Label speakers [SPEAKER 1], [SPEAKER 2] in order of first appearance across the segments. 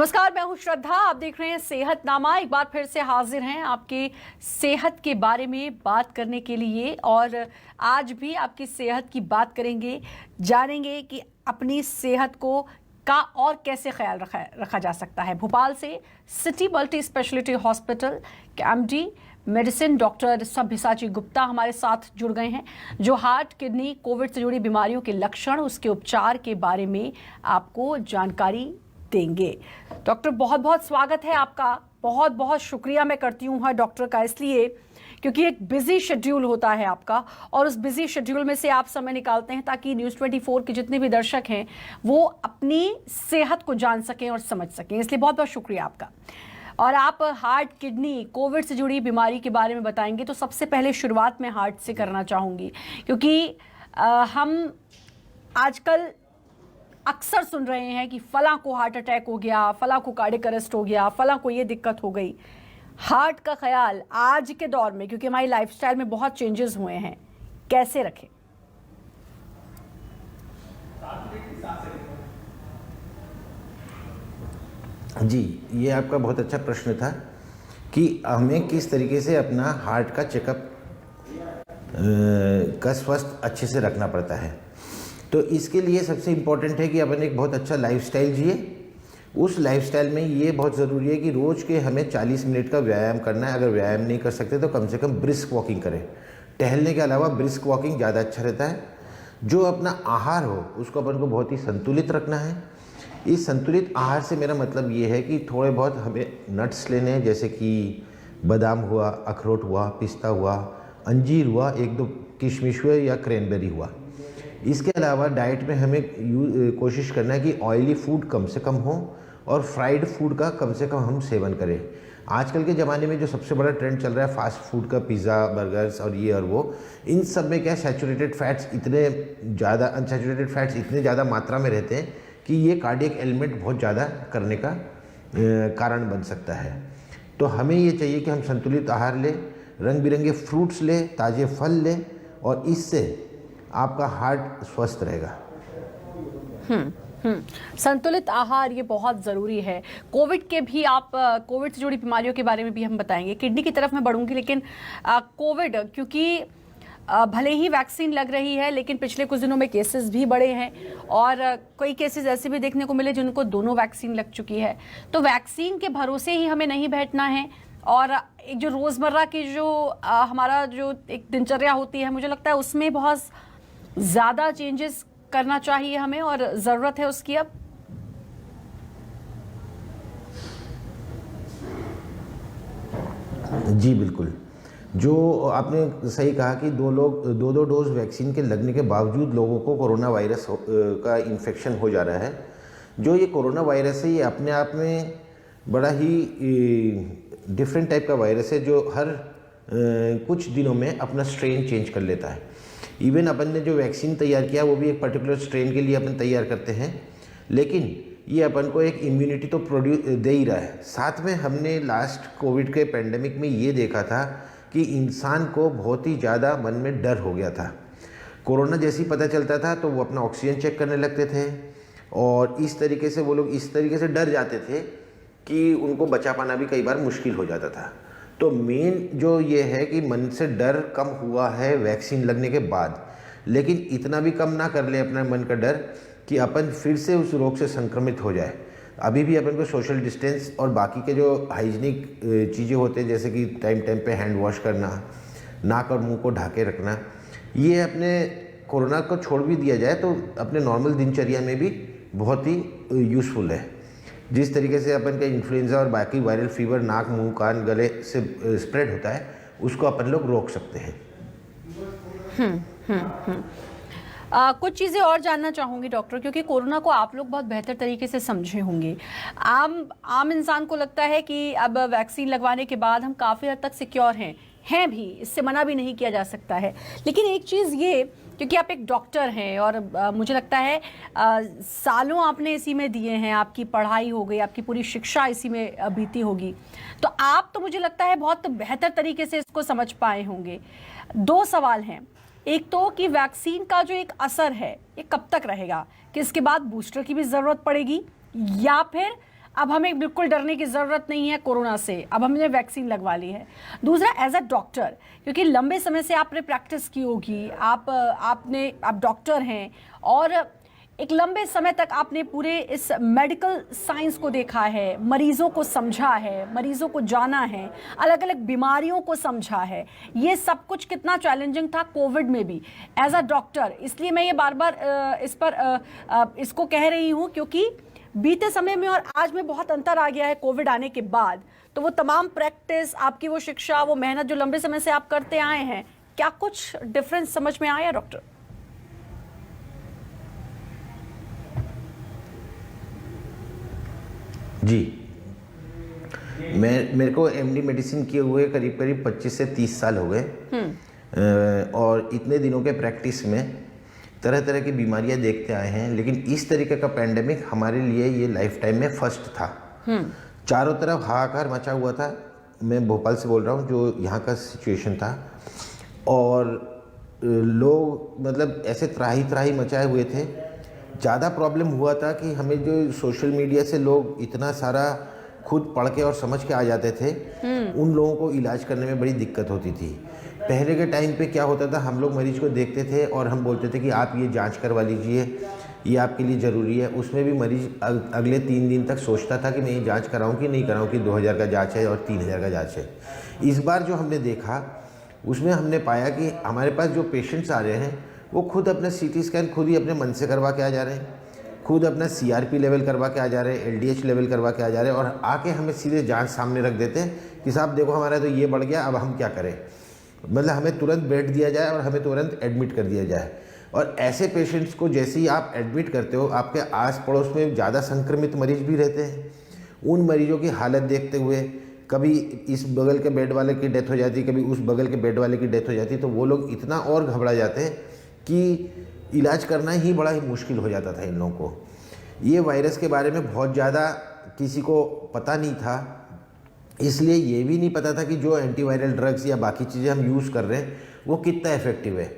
[SPEAKER 1] नमस्कार, मैं हूं श्रद्धा। आप देख रहे हैं सेहतनामा। एक बार फिर से हाजिर हैं आपकी सेहत के बारे में बात करने के लिए, और आज भी आपकी सेहत की बात करेंगे, जानेंगे कि अपनी सेहत को का और कैसे ख्याल रखा जा सकता है। भोपाल से सिटी मल्टी स्पेशलिटी हॉस्पिटल के एमडी मेडिसिन डॉक्टर सभ्यसाची गुप्ता हमारे साथ जुड़ गए हैं, जो हार्ट, किडनी, कोविड से जुड़ी बीमारियों के लक्षण, उसके उपचार के बारे में आपको जानकारी देंगे। डॉक्टर, बहुत बहुत स्वागत है आपका। बहुत बहुत शुक्रिया मैं करती हूँ हर डॉक्टर का, इसलिए क्योंकि एक बिजी शेड्यूल होता है आपका, और उस बिजी शेड्यूल में से आप समय निकालते हैं ताकि न्यूज़ 24 के जितने भी दर्शक हैं वो अपनी सेहत को जान सकें और समझ सकें, इसलिए बहुत बहुत शुक्रिया आपका। और आप हार्ट, किडनी, कोविड से जुड़ी बीमारी के बारे में बताएंगे, तो सबसे पहले शुरुआत में हार्ट से करना चाहूँगी, क्योंकि हम आजकल अक्सर सुन रहे हैं कि फलां को हार्ट अटैक हो गया, फलां को कार्डियक अरेस्ट हो गया, फलां को ये दिक्कत हो गई। हार्ट का ख्याल आज के दौर में, क्योंकि हमारी लाइफस्टाइल में बहुत चेंजेस हुए हैं, कैसे रखें?
[SPEAKER 2] जी, ये आपका बहुत अच्छा प्रश्न था कि हमें किस तरीके से अपना हार्ट का चेकअप का स्वास्थ्य अच्छे से रखना पड़ता है। तो इसके लिए सबसे इम्पोर्टेंट है कि अपन एक बहुत अच्छा लाइफस्टाइल जिए। उस लाइफस्टाइल में ये बहुत ज़रूरी है कि रोज़ के हमें 40 मिनट का व्यायाम करना है। अगर व्यायाम नहीं कर सकते तो कम से कम ब्रिस्क वॉकिंग करें। टहलने के अलावा ब्रिस्क वॉकिंग ज़्यादा अच्छा रहता है। जो अपना आहार हो उसको अपन को बहुत ही संतुलित रखना है। इस संतुलित आहार से मेरा मतलब ये है कि थोड़े बहुत हमें नट्स लेने हैं, जैसे कि बादाम हुआ, अखरोट हुआ, पिस्ता हुआ, अंजीर हुआ, एक दो किशमिश हुए या क्रैनबेरी हुआ। इसके अलावा डाइट में हमें कोशिश करना है कि ऑयली फूड कम से कम हो और फ्राइड फूड का कम से कम हम सेवन करें। आजकल के ज़माने में जो सबसे बड़ा ट्रेंड चल रहा है फास्ट फूड का, पिज़्ज़ा, बर्गर्स और ये और वो, इन सब में क्या सैचुरेटेड फैट्स इतने ज़्यादा, अनसैचुरेटेड फैट्स इतने ज़्यादा मात्रा में रहते हैं कि ये कार्डियक एलिमेंट बहुत ज़्यादा करने का कारण बन सकता है। तो हमें ये चाहिए कि हम संतुलित आहार लें, रंग बिरंगे फ्रूट्स लें, ताज़े फल लें, और इससे आपका हार्ट स्वस्थ रहेगा।
[SPEAKER 1] संतुलित आहार ये बहुत ज़रूरी है। कोविड के भी आप कोविड से जुड़ी बीमारियों के बारे में भी हम बताएंगे। किडनी की तरफ मैं बढ़ूंगी, लेकिन कोविड, क्योंकि भले ही वैक्सीन लग रही है, लेकिन पिछले कुछ दिनों में केसेस भी बढ़े हैं, और कई केसेस ऐसे भी देखने को मिले जिनको दोनों वैक्सीन लग चुकी है। तो वैक्सीन के भरोसे ही हमें नहीं बैठना है, और एक जो रोज़मर्रा की जो हमारा जो एक दिनचर्या होती है, मुझे लगता है उसमें बहुत ज़्यादा चेंजेस करना चाहिए हमें, और ज़रूरत है उसकी अब।
[SPEAKER 2] जी बिल्कुल, जो आपने सही कहा कि दो डोज वैक्सीन के लगने के बावजूद लोगों को कोरोना वायरस का इन्फेक्शन हो जा रहा है। जो ये कोरोना वायरस है, ये अपने आप में बड़ा ही डिफरेंट टाइप का वायरस है, जो हर कुछ दिनों में अपना स्ट्रेन चेंज कर लेता है। इवन अपन ने जो वैक्सीन तैयार किया वो भी एक पर्टिकुलर स्ट्रेन के लिए अपन तैयार करते हैं, लेकिन ये अपन को एक इम्यूनिटी तो प्रोड्यूस दे ही रहा है। साथ में हमने लास्ट कोविड के पेंडेमिक में ये देखा था कि इंसान को बहुत ही ज़्यादा मन में डर हो गया था। कोरोना जैसे ही पता चलता था तो वो अपना ऑक्सीजन चेक करने लगते थे, और इस तरीके से वो लोग इस तरीके से डर जाते थे कि उनको बचा पाना भी कई बार मुश्किल हो जाता था। तो मेन जो ये है कि मन से डर कम हुआ है वैक्सीन लगने के बाद, लेकिन इतना भी कम ना कर ले अपना मन का डर कि अपन फिर से उस रोग से संक्रमित हो जाए। अभी भी अपन को सोशल डिस्टेंस और बाकी के जो हाइजीनिक चीज़ें होते हैं, जैसे कि टाइम टाइम पे हैंड वॉश करना, नाक और मुंह को ढाके रखना, ये अपने कोरोना को छोड़ भी दिया जाए तो अपने नॉर्मल दिनचर्या में भी बहुत ही यूज़फुल है। जिस तरीके से अपन का इन्फ्लुएंजा और बाकी वायरल फीवर नाक, मुंह, कान, गले से स्प्रेड होता है, उसको अपन लोग रोक सकते हैं।
[SPEAKER 1] कुछ चीज़ें और जानना चाहूँगी डॉक्टर, क्योंकि कोरोना को आप लोग बहुत बेहतर तरीके से समझे होंगे। आम इंसान को लगता है कि अब वैक्सीन लगवाने के बाद हम काफ़ी हद तक सिक्योर हैं भी, इससे मना भी नहीं किया जा सकता है। लेकिन एक चीज़ ये, क्योंकि आप एक डॉक्टर हैं और मुझे लगता है सालों आपने इसी में दिए हैं, आपकी पढ़ाई हो गई, आपकी पूरी शिक्षा इसी में बीती होगी, तो आप तो मुझे लगता है बहुत बेहतर तरीके से इसको समझ पाए होंगे। दो सवाल हैं। एक तो कि वैक्सीन का जो एक असर है ये कब तक रहेगा, कि इसके बाद बूस्टर की भी ज़रूरत पड़ेगी, या फिर अब हमें बिल्कुल डरने की ज़रूरत नहीं है कोरोना से, अब हमने वैक्सीन लगवा ली है। दूसरा, एज अ डॉक्टर, क्योंकि लंबे समय से आपने प्रैक्टिस की होगी, आप डॉक्टर हैं और एक लंबे समय तक आपने पूरे इस मेडिकल साइंस को देखा है, मरीजों को समझा है, मरीजों को जाना है, अलग अलग बीमारियों को समझा है। ये सब कुछ कितना चैलेंजिंग था कोविड में भी एज अ डॉक्टर। इसलिए मैं ये बार बार इसको कह रही हूँ क्योंकि बीते समय में और आज में बहुत अंतर आ गया है कोविड आने के बाद। तो वो तमाम प्रैक्टिस, आपकी वो शिक्षा, वो मेहनत जो लंबे समय से आप करते आए हैं, क्या कुछ डिफरेंस समझ में आया डॉक्टर?
[SPEAKER 2] जी, मेरे को एमडी मेडिसिन किए हुए करीब करीब 25 से 30 साल हो गए और इतने दिनों के प्रैक्टिस में तरह तरह की बीमारियां देखते आए हैं, लेकिन इस तरीके का पेंडेमिक हमारे लिए ये लाइफ टाइम में फर्स्ट था। चारों तरफ हाहाकार मचा हुआ था। मैं भोपाल से बोल रहा हूँ, जो यहाँ का सिचुएशन था, और लोग मतलब ऐसे त्राही त्राही मचाए हुए थे। ज़्यादा प्रॉब्लम हुआ था कि हमें जो सोशल मीडिया से लोग इतना सारा खुद पढ़ के और समझ के आ जाते थे, उन लोगों को इलाज करने में बड़ी दिक्कत होती थी। पहले के टाइम पे क्या होता था, हम लोग मरीज को देखते थे और हम बोलते थे कि आप ये जांच करवा लीजिए, ये आपके लिए ज़रूरी है। उसमें भी मरीज अगले 3 दिन तक सोचता था कि मैं ये जांच कराऊं कि नहीं कराऊं, कि 2000 का जांच है और 3000 का जांच है। इस बार जो हमने देखा उसमें हमने पाया कि हमारे पास जो पेशेंट्स आ रहे हैं वो खुद अपना सीटी स्कैन खुद ही अपने मन से करवा के आ जा रहे हैं, खुद अपना सीआरपी लेवल करवा के आ जा रहे हैं, एलडीएच लेवल करवा के आ जा रहे हैं, और आके हमें सीधे जांच सामने रख देते हैं कि साहब देखो हमारा तो ये बढ़ गया, अब हम क्या करें। मतलब हमें तुरंत बेड दिया जाए और हमें तुरंत एडमिट कर दिया जाए। और ऐसे पेशेंट्स को जैसे ही आप एडमिट करते हो, आपके आस पड़ोस में ज़्यादा संक्रमित मरीज भी रहते हैं। उन मरीजों की हालत देखते हुए कभी इस बगल के बेड वाले की डेथ हो जाती, कभी उस बगल के बेड वाले की डेथ हो जाती, तो वो लोग इतना और घबरा जाते हैं कि इलाज करना ही बड़ा ही मुश्किल हो जाता था इन लोगों को। ये वायरस के बारे में बहुत ज़्यादा किसी को पता नहीं था, इसलिए ये भी नहीं पता था कि जो एंटीवायरल ड्रग्स या बाकी चीज़ें हम यूज़ कर रहे हैं वो कितना इफेक्टिव है।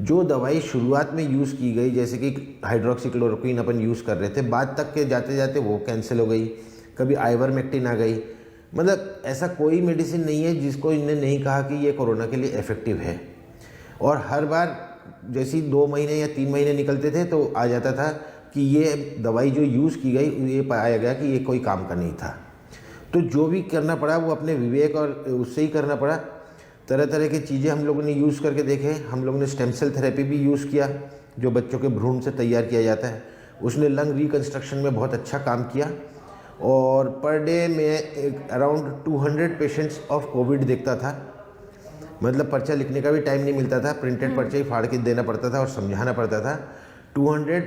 [SPEAKER 2] जो दवाई शुरुआत में यूज़ की गई, जैसे कि हाइड्रोक्सीक्लोरोक्विन अपन यूज़ कर रहे थे, बाद तक के जाते जाते वो कैंसिल हो गई, कभी आइवरमेक्टिन आ गई। मतलब ऐसा कोई मेडिसिन नहीं है जिसको इनने नहीं कहा कि ये कोरोना के लिए इफ़ेक्टिव है। और हर बार जैसे 2 महीने या 3 महीने निकलते थे तो आ जाता था कि ये दवाई जो यूज़ की गई, ये पाया गया कि ये कोई काम का नहीं था। तो जो भी करना पड़ा वो अपने विवेक और उससे ही करना पड़ा। तरह तरह की चीज़ें हम लोगों ने यूज़ करके देखे। हम लोगों ने स्टेम सेल थेरेपी भी यूज़ किया, जो बच्चों के भ्रूण से तैयार किया जाता है। उसने लंग रिकन्स्ट्रक्शन में बहुत अच्छा काम किया, और पर डे में अराउंड 200 पेशेंट्स ऑफ कोविड देखता था। मतलब पर्चा लिखने का भी टाइम नहीं मिलता था, प्रिंटेड पर्चा ही फाड़ के देना पड़ता था और समझाना पड़ता था। 200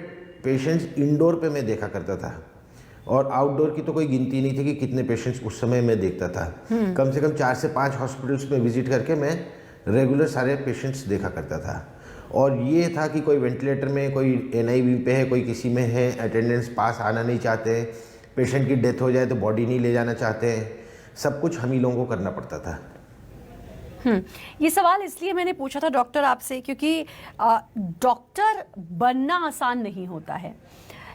[SPEAKER 2] पेशेंट्स इंडोर पे मैं देखा करता था, और आउटडोर की तो कोई गिनती नहीं थी कि कितने पेशेंट्स उस समय मैं देखता था। कम से कम 4 से 5 हॉस्पिटल्स में विजिट करके मैं रेगुलर सारे पेशेंट्स देखा करता था। और ये था कि कोई वेंटिलेटर में, कोई एनआईवी पे है, कोई किसी में है, अटेंडेंस पास आना नहीं चाहते, पेशेंट की डेथ हो जाए तो बॉडी नहीं ले जाना चाहते हैं, सब कुछ हम ही लोगों को करना पड़ता था।
[SPEAKER 1] ये सवाल इसलिए मैंने पूछा था डॉक्टर आपसे क्योंकि डॉक्टर बनना आसान नहीं होता है।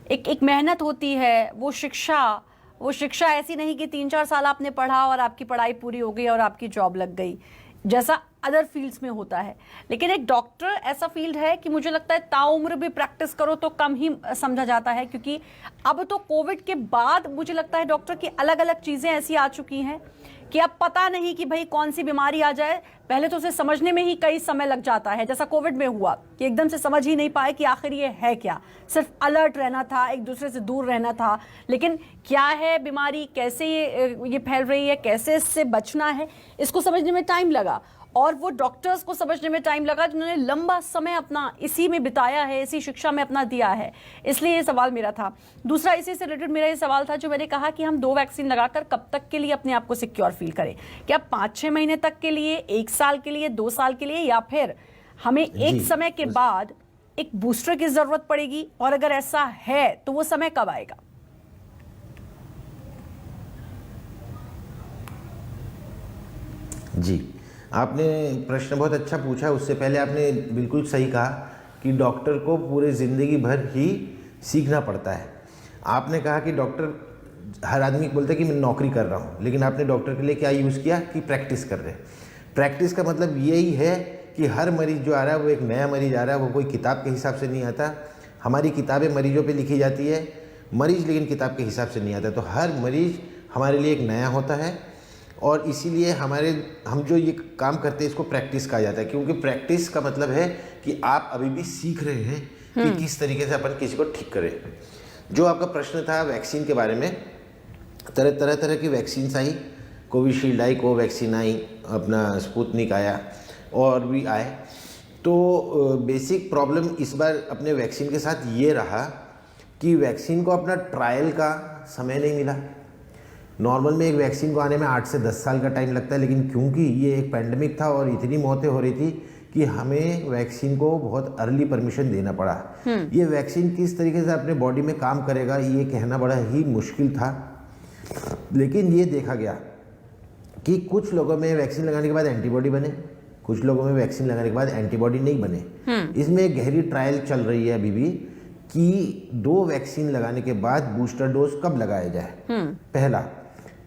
[SPEAKER 1] एक मेहनत होती है, वो शिक्षा ऐसी नहीं कि 3-4 साल आपने पढ़ा और आपकी पढ़ाई पूरी हो गई और आपकी जॉब लग गई, जैसा अदर फील्ड्स में होता है। लेकिन एक डॉक्टर ऐसा फील्ड है कि मुझे लगता है ताउम्र भी प्रैक्टिस करो तो कम ही समझा जाता है, क्योंकि अब तो कोविड के बाद मुझे लगता है डॉक्टर की अलग अलग चीज़ें ऐसी आ चुकी हैं कि अब पता नहीं कि भाई कौन सी बीमारी आ जाए, पहले तो उसे समझने में ही कई समय लग जाता है। जैसा कोविड में हुआ कि एकदम से समझ ही नहीं पाए कि आखिर ये है क्या। सिर्फ अलर्ट रहना था, एक दूसरे से दूर रहना था, लेकिन क्या है बीमारी, कैसे ये फैल रही है, कैसे इससे बचना है, इसको समझने में टाइम लगा। और वो डॉक्टर्स को समझने में टाइम लगा जिन्होंने लंबा समय अपना इसी में बिताया है, इसी शिक्षा में अपना दिया है। इसलिए ये सवाल मेरा था। दूसरा इसी से रिलेटेड मेरा ये सवाल था जो मैंने कहा कि हम 2 वैक्सीन लगाकर कब तक के लिए अपने आप को सिक्योर फील करें। क्या 5-6 महीने तक के लिए, 1 साल के लिए, 2 साल के लिए, या फिर हमें एक समय के बाद एक बूस्टर की जरूरत पड़ेगी, और अगर ऐसा है तो वो समय कब आएगा?
[SPEAKER 2] जी, आपने प्रश्न बहुत अच्छा पूछा। उससे पहले आपने बिल्कुल सही कहा कि डॉक्टर को पूरे ज़िंदगी भर ही सीखना पड़ता है। आपने कहा कि डॉक्टर हर आदमी बोलता है कि मैं नौकरी कर रहा हूँ, लेकिन आपने डॉक्टर के लिए क्या यूज़ किया कि प्रैक्टिस कर रहे हैं। प्रैक्टिस का मतलब यही है कि हर मरीज़ जो आ रहा है वो एक नया मरीज़ आ रहा है, वो कोई किताब के हिसाब से नहीं आता। हमारी किताबें मरीजों पे लिखी जाती है, मरीज़ लेकिन किताब के हिसाब से नहीं आता। तो हर मरीज़ हमारे लिए एक नया होता है, और इसीलिए हम जो ये काम करते हैं इसको प्रैक्टिस कहा जाता है, क्योंकि प्रैक्टिस का मतलब है कि आप अभी भी सीख रहे हैं कि किस तरीके से अपन किसी को ठीक करें। जो आपका प्रश्न था वैक्सीन के बारे में, तरह की वैक्सीन आई, कोविशील्ड आई, कोवैक्सीन आई, अपना स्पुतनिक आया और भी आए। तो बेसिक प्रॉब्लम इस बार अपने वैक्सीन के साथ ये रहा कि वैक्सीन को अपना ट्रायल का समय नहीं मिला। नॉर्मल में एक वैक्सीन को आने में 8 से 10 साल का टाइम लगता है, लेकिन क्योंकि ये एक पैंडमिक था और इतनी मौतें हो रही थी कि हमें वैक्सीन को बहुत अर्ली परमिशन देना पड़ा। ये वैक्सीन किस तरीके से अपने बॉडी में काम करेगा ये कहना बड़ा ही मुश्किल था, लेकिन ये देखा गया कि कुछ लोगों में वैक्सीन लगाने के बाद एंटीबॉडी बने, कुछ लोगों में वैक्सीन लगाने के बाद एंटीबॉडी नहीं बने। इसमें एक गहरी ट्रायल चल रही है अभी भी कि 2 वैक्सीन लगाने के बाद बूस्टर डोज कब लगाया जाए। पहला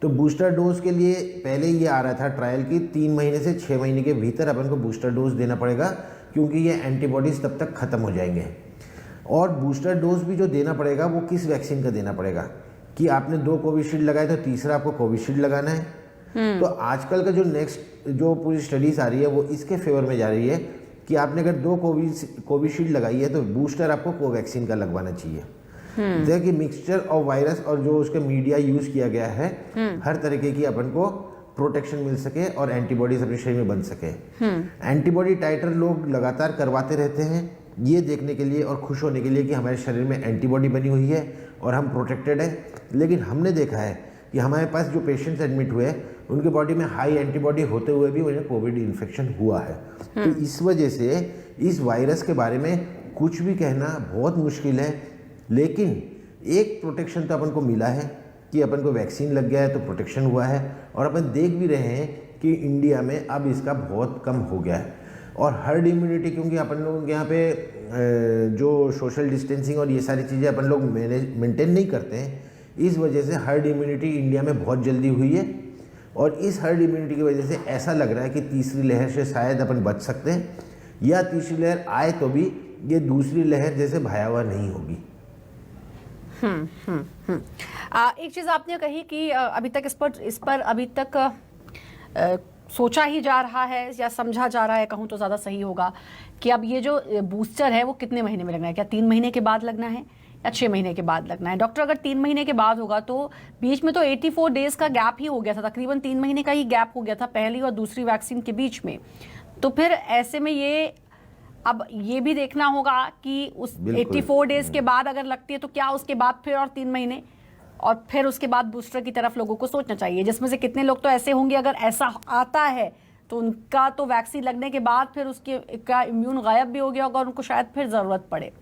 [SPEAKER 2] तो बूस्टर डोज के लिए पहले ये आ रहा था ट्रायल की 3 महीने से 6 महीने के भीतर अपन को बूस्टर डोज देना पड़ेगा, क्योंकि ये एंटीबॉडीज तब तक खत्म हो जाएंगे। और बूस्टर डोज भी जो देना पड़ेगा वो किस वैक्सीन का देना पड़ेगा कि आपने 2 कोविशील्ड लगाए तो तीसरा आपको कोविशील्ड लगाना है। तो आजकल का जो पूरी स्टडीज आ रही है वो इसके फेवर में जा रही है कि आपने अगर 2 कोविशील्ड लगाई है तो बूस्टर आपको कोवैक्सीन का लगवाना चाहिए। जैसे कि मिक्सचर ऑफ वायरस और जो उसका मीडिया यूज किया गया है, हर तरीके की अपन को प्रोटेक्शन मिल सके और एंटीबॉडीज अपने शरीर में बन सके। एंटीबॉडी टाइटर लोग लगातार करवाते रहते हैं ये देखने के लिए और खुश होने के लिए कि हमारे शरीर में एंटीबॉडी बनी हुई है और हम प्रोटेक्टेड है। लेकिन हमने देखा है कि हमारे पास जो पेशेंट्स एडमिट हुए उनके बॉडी में हाई एंटीबॉडी होते हुए भी उन्हें कोविड इन्फेक्शन हुआ है। तो इस वजह से इस वायरस के बारे में कुछ भी कहना बहुत मुश्किल है, लेकिन एक प्रोटेक्शन तो अपन को मिला है कि अपन को वैक्सीन लग गया है तो प्रोटेक्शन हुआ है, और अपन देख भी रहे हैं कि इंडिया में अब इसका बहुत कम हो गया है। और हर्ड इम्यूनिटी, क्योंकि अपन लोगों के यहाँ पे जो सोशल डिस्टेंसिंग और ये सारी चीज़ें अपन लोग मेंटेन नहीं करते हैं, इस वजह से हर्ड इम्यूनिटी इंडिया में बहुत जल्दी हुई है। और इस हर्ड इम्यूनिटी की वजह से ऐसा लग रहा है कि तीसरी लहर से शायद अपन बच सकते हैं, या तीसरी लहर आए तो भी ये दूसरी लहर जैसे भयावह नहीं होगी।
[SPEAKER 1] एक चीज़ आपने कही कि अभी तक इस पर अभी तक सोचा ही जा रहा है या समझा जा रहा है, कहूँ तो ज़्यादा सही होगा, कि अब ये जो बूस्टर है वो कितने महीने में लगना है? क्या 3 महीने के बाद लगना है या 6 महीने के बाद लगना है? डॉक्टर, अगर 3 महीने के बाद होगा तो बीच में तो 84 डेज का गैप ही हो गया था, तकरीबन 3 महीने का ही गैप हो गया था पहली और दूसरी वैक्सीन के बीच में। तो फिर ऐसे में ये अब ये भी देखना होगा कि उस 84 डेज के बाद अगर लगती है तो क्या उसके बाद फिर और 3 महीने और फिर उसके बाद बूस्टर की तरफ लोगों को सोचना चाहिए, जिसमें से कितने लोग तो ऐसे होंगे अगर ऐसा आता है तो उनका तो वैक्सीन लगने के बाद फिर उसके का इम्यून गायब भी हो गया होगा और उनको शायद फिर ज़रूरत पड़े।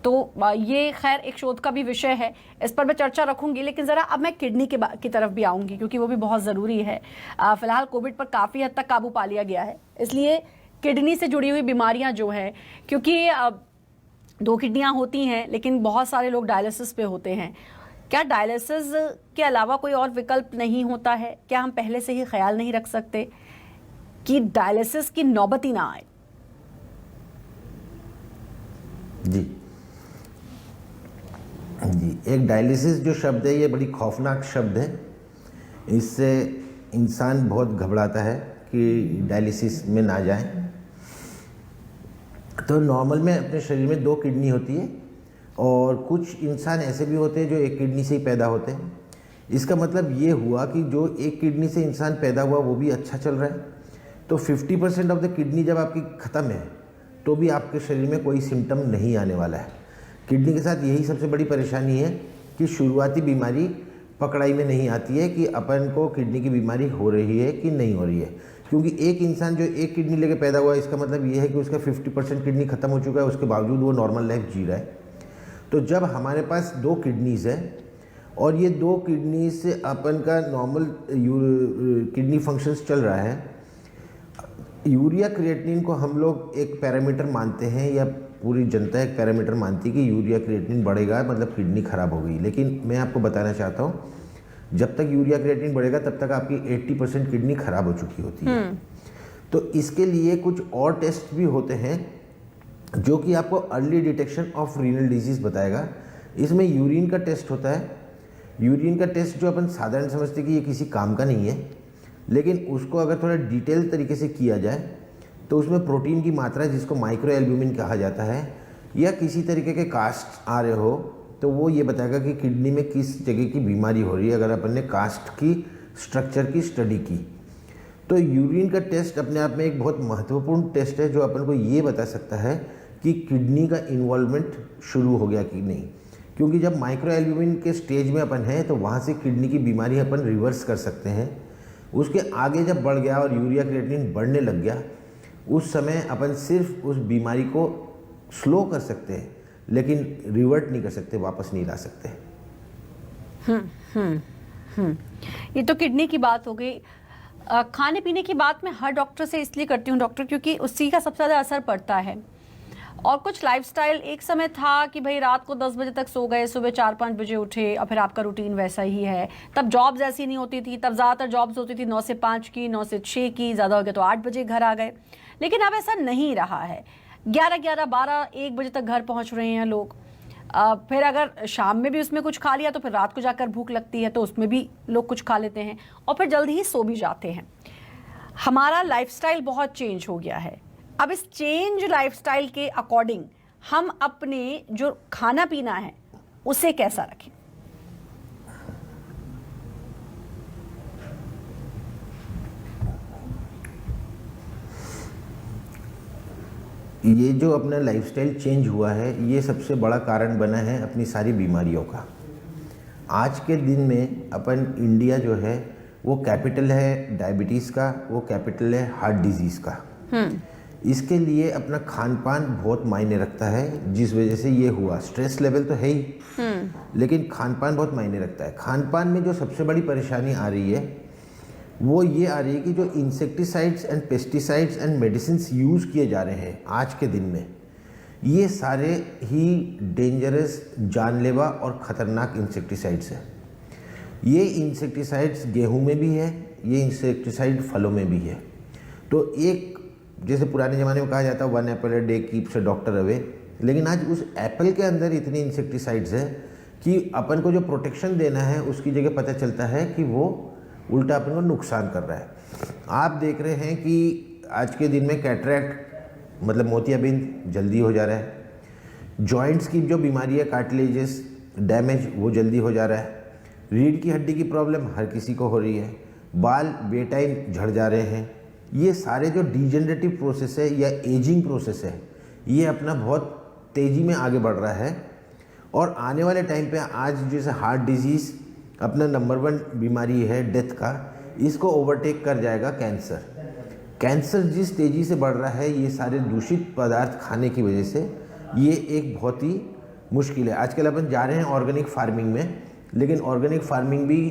[SPEAKER 1] तो ये खैर एक शोध का भी विषय है, इस पर मैं चर्चा रखूंगी। लेकिन ज़रा अब मैं किडनी की तरफ भी आऊँगी, क्योंकि वो भी बहुत ज़रूरी है। फिलहाल कोविड पर काफ़ी हद तक काबू पा लिया गया है, इसलिए किडनी से जुड़ी हुई बीमारियां जो हैं, क्योंकि 2 किडनियां होती हैं लेकिन बहुत सारे लोग डायलिसिस पे होते हैं, क्या डायलिसिस के अलावा कोई और विकल्प नहीं होता है? क्या हम पहले से ही ख्याल नहीं रख सकते कि डायलिसिस की नौबत ही ना आए?
[SPEAKER 2] जी, एक डायलिसिस जो शब्द है ये बड़ी खौफनाक शब्द है। इससे इंसान बहुत घबराता है कि डायलिसिस में ना जाए। तो नॉर्मल में अपने शरीर में 2 किडनी होती है, और कुछ इंसान ऐसे भी होते हैं जो एक किडनी से ही पैदा होते हैं। इसका मतलब ये हुआ कि जो एक किडनी से इंसान पैदा हुआ वो भी अच्छा चल रहा है, तो 50% ऑफ द किडनी जब आपकी ख़त्म है तो भी आपके शरीर में कोई सिम्टम नहीं आने वाला है। किडनी के साथ यही सबसे बड़ी परेशानी है कि शुरुआती बीमारी पकड़ाई में नहीं आती है कि अपन को किडनी की बीमारी हो रही है कि नहीं हो रही है, क्योंकि एक इंसान जो एक किडनी लेके पैदा हुआ है इसका मतलब ये है कि उसका 50% किडनी ख़त्म हो चुका है, उसके बावजूद वो नॉर्मल लाइफ जी रहा है। तो जब हमारे पास 2 किडनीज़ है और ये 2 किडनी से अपन का नॉर्मल किडनी फंक्शंस चल रहा है, यूरिया क्रिएटिनिन को हम लोग एक पैरामीटर मानते हैं, या पूरी जनता एक पैरामीटर मानती है कि यूरिया क्रिएटिनिन बढ़ेगा मतलब किडनी ख़राब हो गई। लेकिन मैं आपको बताना चाहता हूँ जब तक यूरिया क्रिएटिनिन बढ़ेगा तब तक आपकी 80% किडनी खराब हो चुकी होती है। तो इसके लिए कुछ और टेस्ट भी होते हैं जो कि आपको early detection of renal disease बताएगा। इसमें यूरिन का टेस्ट होता है। यूरिन का टेस्ट जो अपन साधारण समझते हैं कि ये किसी काम का नहीं है, लेकिन उसको अगर थोड़ा डिटेल तरीके से किया जाए तो उसमें प्रोटीन की मात्रा, जिसको माइक्रो एल्ब्यूमिन कहा जाता है, या किसी तरीके के कास्ट आ रहे हो तो वो ये बताएगा कि किडनी में किस जगह की बीमारी हो रही है, अगर अपन ने कास्ट की स्ट्रक्चर की स्टडी की। तो यूरिन का टेस्ट अपने आप में एक बहुत महत्वपूर्ण टेस्ट है जो अपन को ये बता सकता है कि किडनी का इन्वॉल्वमेंट शुरू हो गया कि नहीं। क्योंकि जब माइक्रो एल्ब्यूमिन के स्टेज में अपन हैं तो वहाँ से किडनी की बीमारी अपन रिवर्स कर सकते हैं। उसके आगे जब बढ़ गया और यूरिया क्रिएटिनिन बढ़ने लग गया, उस समय अपन सिर्फ उस बीमारी को स्लो कर सकते हैं, लेकिन रिवर्ट नहीं कर सकते, वापस नहीं ला सकते।
[SPEAKER 1] ये तो किडनी की बात हो गई। खाने पीने की बात मैं हर डॉक्टर से इसलिए करती हूँ डॉक्टर, क्योंकि उसी का सबसे ज़्यादा असर पड़ता है। और कुछ लाइफस्टाइल, एक समय था कि भाई रात को 10 बजे तक सो गए, सुबह 4-5 बजे उठे और फिर आपका रूटीन वैसा ही है। तब जॉब्स ऐसी नहीं होती थी, तब ज़्यादातर जॉब्स होती थी 9 से 5 की, 9 से 6 की, ज़्यादा हो गया तो 8 बजे घर आ गए। लेकिन अब ऐसा नहीं रहा है। 11, 12, 1 बजे तक घर पहुँच रहे हैं लोग। फिर अगर शाम में भी उसमें कुछ खा लिया तो फिर रात को जाकर भूख लगती है तो उसमें भी लोग कुछ खा लेते हैं और फिर जल्दी ही सो भी जाते हैं। हमारा लाइफस्टाइल बहुत चेंज हो गया है। अब इस चेंज लाइफस्टाइल के अकॉर्डिंग हम अपने जो खाना पीना है उसे कैसा रखें?
[SPEAKER 2] ये जो अपना लाइफस्टाइल चेंज हुआ है, ये सबसे बड़ा कारण बना है अपनी सारी बीमारियों का। आज के दिन में अपन इंडिया जो है वो कैपिटल है डायबिटीज़ का, वो कैपिटल है हार्ट डिजीज़ का। इसके लिए अपना खान पान बहुत मायने रखता है, जिस वजह से ये हुआ। स्ट्रेस लेवल तो है ही, लेकिन खान पान बहुत मायने रखता है। खान पान में जो सबसे बड़ी परेशानी आ रही है वो ये आ रही है कि जो insecticides and pesticides and medicines use किए जा रहे हैं आज के दिन में, ये सारे ही डेंजरस, जानलेवा और ख़तरनाक इंसेक्टिसाइड्स हैं। ये इंसेक्टिसाइड्स गेहूं में भी है, ये इंसेक्टिसाइड फलों में भी है। तो एक, जैसे पुराने ज़माने में कहा जाता है 1 Apple a day keeps a doctor away, लेकिन आज उस एप्पल के अंदर इतनी इंसेक्टिसाइड्स है कि अपन को जो प्रोटेक्शन देना है उसकी जगह पता चलता है कि वो उल्टा अपन को नुकसान कर रहा है। आप देख रहे हैं कि आज के दिन में कैटरैक्ट मतलब मोतियाबिंद जल्दी हो जा रहा है। जॉइंट्स की जो बीमारी है, कार्टिलेजेस डैमेज, वो जल्दी हो जा रहा है। रीढ़ की हड्डी की प्रॉब्लम हर किसी को हो रही है। बाल बेटाइम झड़ जा रहे हैं। ये सारे जो डिजेनरेटिव प्रोसेस है या एजिंग प्रोसेस है, ये अपना बहुत तेज़ी में आगे बढ़ रहा है। और आने वाले टाइम पे आज जैसे हार्ट डिजीज़ अपना नंबर 1 बीमारी है डेथ का, इसको ओवरटेक कर जाएगा कैंसर। कैंसर जिस तेज़ी से बढ़ रहा है, ये सारे दूषित पदार्थ खाने की वजह से, ये एक बहुत ही मुश्किल है। आजकल अपन जा रहे हैं ऑर्गेनिक फार्मिंग में, लेकिन ऑर्गेनिक फार्मिंग भी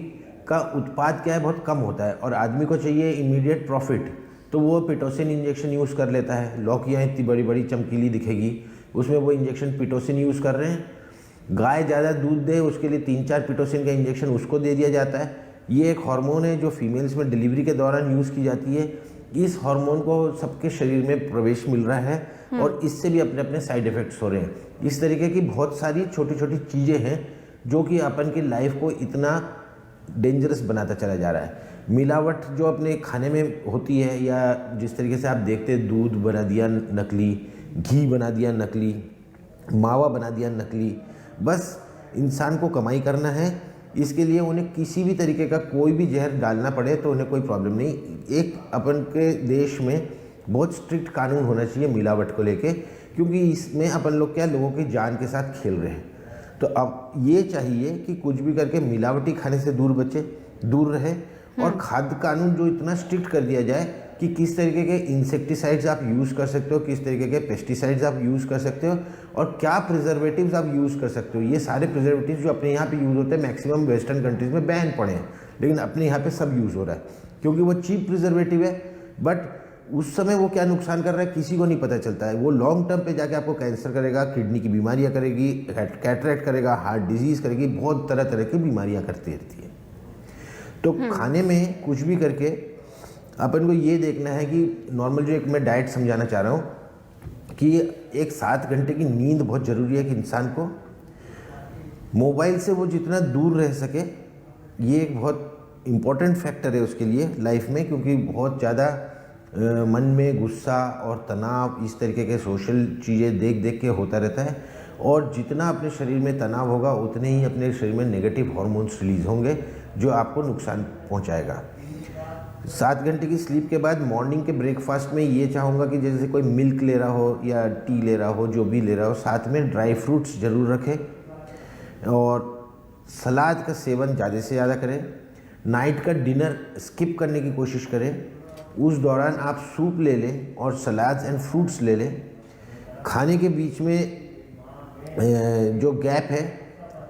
[SPEAKER 2] का उत्पाद क्या है, बहुत कम होता है और आदमी को चाहिए इमीडिएट प्रॉफिट, तो वो पिटोसिन इंजेक्शन यूज़ कर लेता है। लौकियाँ इतनी बड़ी बड़ी चमकीली दिखेगी, उसमें वो इंजेक्शन पिटोसिन यूज़ कर रहे हैं। गाय ज़्यादा दूध दे, उसके लिए 3-4 पिटोसिन का इंजेक्शन उसको दे दिया जाता है। ये एक हार्मोन है जो फीमेल्स में डिलीवरी के दौरान यूज़ की जाती है। इस हार्मोन को सबके शरीर में प्रवेश मिल रहा है और इससे भी अपने अपने साइड इफ़ेक्ट्स हो रहे हैं। इस तरीके की बहुत सारी छोटी छोटी चीज़ें हैं जो कि अपन की लाइफ को इतना डेंजरस बनाता चला जा रहा है। मिलावट जो अपने खाने में होती है, या जिस तरीके से आप देखते हैं दूध बना दिया नकली, घी बना दिया नकली, मावा बना दिया नकली। बस इंसान को कमाई करना है, इसके लिए उन्हें किसी भी तरीके का कोई भी जहर डालना पड़े तो उन्हें कोई प्रॉब्लम नहीं। एक अपन के देश में बहुत स्ट्रिक्ट कानून होना चाहिए मिलावट को लेके, क्योंकि इसमें अपन लोग क्या लोगों की जान के साथ खेल रहे हैं। तो अब ये चाहिए कि कुछ भी करके मिलावटी खाने से दूर रहे और खाद्य कानून जो इतना स्ट्रिक्ट कर दिया जाए कि किस तरीके के इंसेक्टिसाइड्स आप यूज़ कर सकते हो, किस तरीके के पेस्टिसाइड्स आप यूज़ कर सकते हो और क्या प्रिजर्वेटिव्स आप यूज़ कर सकते हो। ये सारे प्रिजर्वेटिव्स जो अपने यहाँ पे यूज़ होते हैं मैक्सिमम वेस्टर्न कंट्रीज़ में बैन पड़े हैं, लेकिन अपने यहाँ पे सब यूज़ हो रहा है क्योंकि वो चीप प्रिजर्वेटिव है। बट उस समय वो क्या नुकसान कर रहा है किसी को नहीं पता चलता है। वो लॉन्ग टर्म पे जाके आपको कैंसर करेगा, किडनी की बीमारियाँ करेगी, कैटरैक्ट करेगा, हार्ट डिजीज़ करेगी, बहुत तरह तरह की बीमारियाँ करती रहती है। तो खाने में कुछ भी करके अपन को ये देखना है कि नॉर्मल जो एक मैं डाइट समझाना चाह रहा हूँ कि एक 7 घंटे की नींद बहुत ज़रूरी है कि इंसान को मोबाइल से वो जितना दूर रह सके, ये एक बहुत इम्पोर्टेंट फैक्टर है उसके लिए लाइफ में, क्योंकि बहुत ज़्यादा मन में गुस्सा और तनाव इस तरीके के सोशल चीज़ें देख देख के होता रहता है, और जितना अपने शरीर में तनाव होगा उतने ही अपने शरीर में नेगेटिव हार्मोन्स रिलीज होंगे जो आपको नुकसान पहुंचाएगा। 7 घंटे की स्लीप के बाद मॉर्निंग के ब्रेकफास्ट में ये चाहूँगा कि जैसे कोई मिल्क ले रहा हो या टी ले रहा हो, जो भी ले रहा हो, साथ में ड्राई फ्रूट्स ज़रूर रखें और सलाद का सेवन ज़्यादा से ज़्यादा करें। नाइट का डिनर स्किप करने की कोशिश करें, उस दौरान आप सूप ले लें और सलाद एंड फ्रूट्स ले लें। खाने के बीच में जो गैप है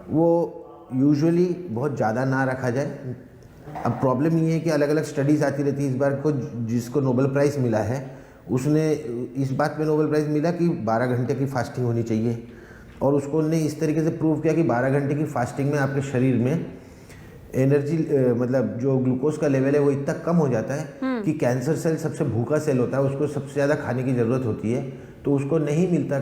[SPEAKER 2] वो यूजुअली बहुत ज़्यादा ना रखा जाए। अब प्रॉब्लम ये है कि अलग अलग स्टडीज़ आती रहती है। इस बार को जिसको नोबेल प्राइज़ मिला है उसने इस बात पे नोबेल प्राइज़ मिला कि 12 घंटे की फास्टिंग होनी चाहिए, और उसको ने इस तरीके से प्रूव किया कि 12 घंटे की फास्टिंग में आपके शरीर में एनर्जी मतलब जो ग्लूकोज का लेवल है वो इतना कम हो जाता है कि कैंसर सेल सबसे भूखा सेल होता है, उसको सबसे ज़्यादा खाने की ज़रूरत होती है, तो उसको नहीं मिलता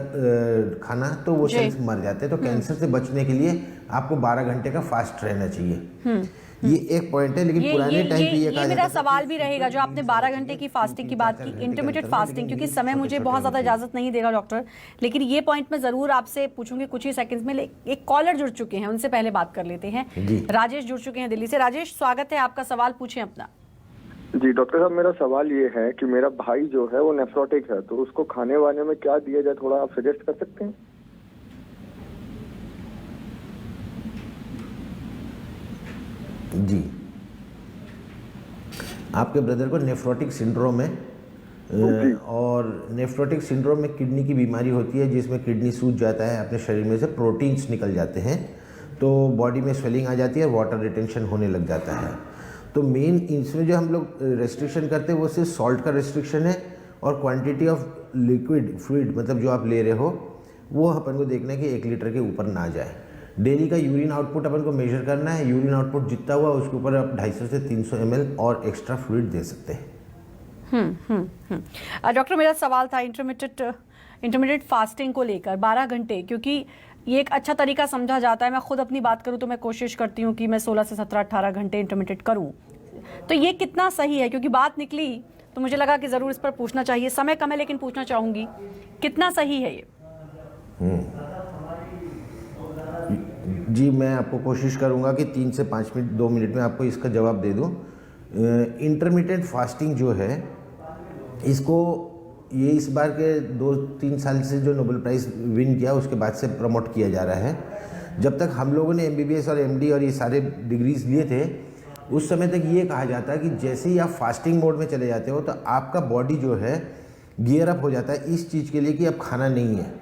[SPEAKER 2] खाना, तो वो सेल्स मर जाते हैं। तो कैंसर से बचने के लिए आपको 12 घंटे का फास्ट रहना चाहिए। ये एक पॉइंट है, लेकिन पुराने टाइम पे ये कहा
[SPEAKER 1] मेरा सवाल भी रहेगा जो आपने 12 घंटे की फास्टिंग की बात की, इंटरमीडिएट फास्टिंग, क्योंकि समय मुझे बहुत ज़्यादा इजाजत नहीं देगा डॉक्टर, लेकिन ये पॉइंट मैं ज़रूर आपसे पूछूंगी कुछ ही सेकंड्स में। एक कॉलर जुड़ चुके हैं, उनसे पहले बात कर लेते हैं। राजेश जुड़ चुके हैं दिल्ली से। राजेश, स्वागत है आपका, सवाल पूछें अपना।
[SPEAKER 3] जी डॉक्टर साहब, मेरा सवाल ये है कि मेरा भाई जो है वो नेफ्रोटिक है, तो उसको खाने वाने में क्या दिया जाए, थोड़ा आप सजेस्ट कर सकते हैं?
[SPEAKER 2] जी, आपके ब्रदर को नेफ्रोटिक सिंड्रोम है, और नेफ्रोटिक सिंड्रोम में किडनी की बीमारी होती है जिसमें किडनी सूज जाता है, अपने शरीर में से प्रोटीन्स निकल जाते हैं, तो बॉडी में स्वेलिंग आ जाती है, वाटर रिटेंशन होने लग जाता है। तो मेन इसमें जो हम लोग रेस्ट्रिक्शन करते हैं वो सिर्फ सॉल्ट का रेस्ट्रिक्शन है, और क्वांटिटी ऑफ लिक्विड फ्लूइड मतलब जो आप ले रहे हो वो अपन को देखना है कि 1 लीटर के ऊपर ना जाए। डेली का यूरिन आउटपुट अपन को मेजर करना है, यूरिन आउटपुट जितना हुआ उसके ऊपर आप 250 से 300 ml और एक्स्ट्रा फ्लूइड दे सकते हैं।
[SPEAKER 1] डॉक्टर, मेरा सवाल था इंटरमीडिएट फास्टिंग को लेकर 12 घंटे, क्योंकि ये एक अच्छा तरीका समझा जाता है। मैं खुद अपनी बात करूं तो मैं कोशिश करती हूं कि मैं 16 से 17-18 घंटे इंटरमीडिएट करूं, तो ये कितना सही है? क्योंकि बात निकली तो मुझे लगा कि ज़रूर इस पर पूछना चाहिए। समय कम है लेकिन पूछना चाहूँगी, कितना सही है ये?
[SPEAKER 2] जी, मैं आपको कोशिश करूंगा कि 3 से 5 मिनट 2 मिनट में आपको इसका जवाब दे दूं। इंटरमीडिएट फास्टिंग जो है, इसको ये इस बार के 2-3 साल से जो नोबेल प्राइज़ विन किया उसके बाद से प्रमोट किया जा रहा है। जब तक हम लोगों ने MBBS और MD और ये सारे डिग्रीज लिए थे, उस समय तक ये कहा जाता है कि जैसे ही आप फास्टिंग मोड में चले जाते हो तो आपका बॉडी जो है गियर अप हो जाता है इस चीज़ के लिए कि अब खाना नहीं है,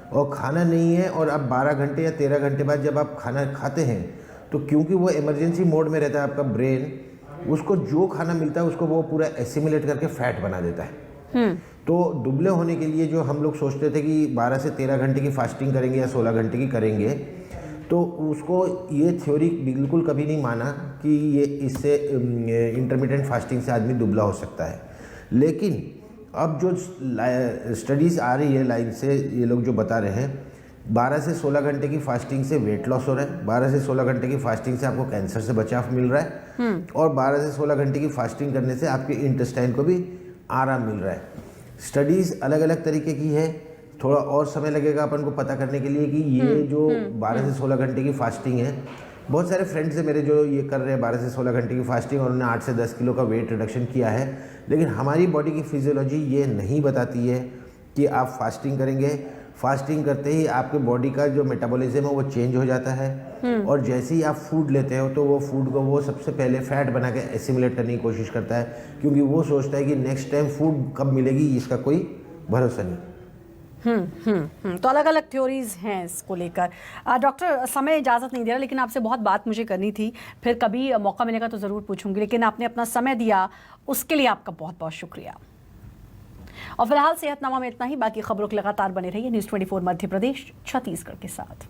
[SPEAKER 2] और खाना नहीं है, और अब 12 घंटे या 13 घंटे बाद जब आप खाना खाते हैं तो क्योंकि वो इमरजेंसी मोड में रहता है आपका ब्रेन, उसको जो खाना मिलता है उसको वो पूरा एसिमिलेट करके फैट बना देता है। तो दुबले होने के लिए जो हम लोग सोचते थे कि 12 से 13 घंटे की फास्टिंग करेंगे या 16 घंटे की करेंगे, तो उसको ये थ्योरी बिल्कुल कभी नहीं माना कि ये इससे इंटरमिटेंट फास्टिंग से आदमी दुबला हो सकता है। लेकिन अब जो स्टडीज़ आ रही है लाइन से, ये लोग जो बता रहे हैं 12 से 16 घंटे की फास्टिंग से वेट लॉस हो रहा है, 12 से 16 घंटे की फास्टिंग से आपको कैंसर से बचाव मिल रहा है, और 12 से 16 घंटे की फास्टिंग करने से आपके इंटेस्टाइन को भी आराम मिल रहा है। स्टडीज़ अलग अलग तरीके की है, थोड़ा और समय लगेगा अपन को पता करने के लिए कि ये जो 12 से 16 घंटे की फास्टिंग है, बहुत सारे फ्रेंड्स हैं मेरे जो ये कर रहे हैं 12 से 16 घंटे की फास्टिंग, और उन्होंने 8 से 10 किलो का वेट रिडक्शन किया है। लेकिन हमारी बॉडी की फिजियोलॉजी ये नहीं बताती है कि आप फास्टिंग करेंगे, फास्टिंग करते ही आपके बॉडी का जो मेटाबॉलिज्म है वो चेंज हो जाता है, और जैसे ही आप फूड लेते हो तो वो फूड को वो सबसे पहले फैट बना के एसिमुलेट करने की कोशिश करता है, क्योंकि वो सोचता है कि नेक्स्ट टाइम फूड कब मिलेगी इसका कोई भरोसा नहीं।
[SPEAKER 1] तो अलग अलग थ्योरीज हैं इसको लेकर। डॉक्टर, समय इजाज़त नहीं दे रहा, लेकिन आपसे बहुत बात मुझे करनी थी, फिर कभी मौका मिलेगा तो ज़रूर पूछूंगी, लेकिन आपने अपना समय दिया उसके लिए आपका बहुत बहुत शुक्रिया। और फिलहाल सेहतनामा में इतना ही। बाकी खबरों के लगातार बने रहिए न्यूज़ 24 मध्य प्रदेश छत्तीसगढ़ के साथ।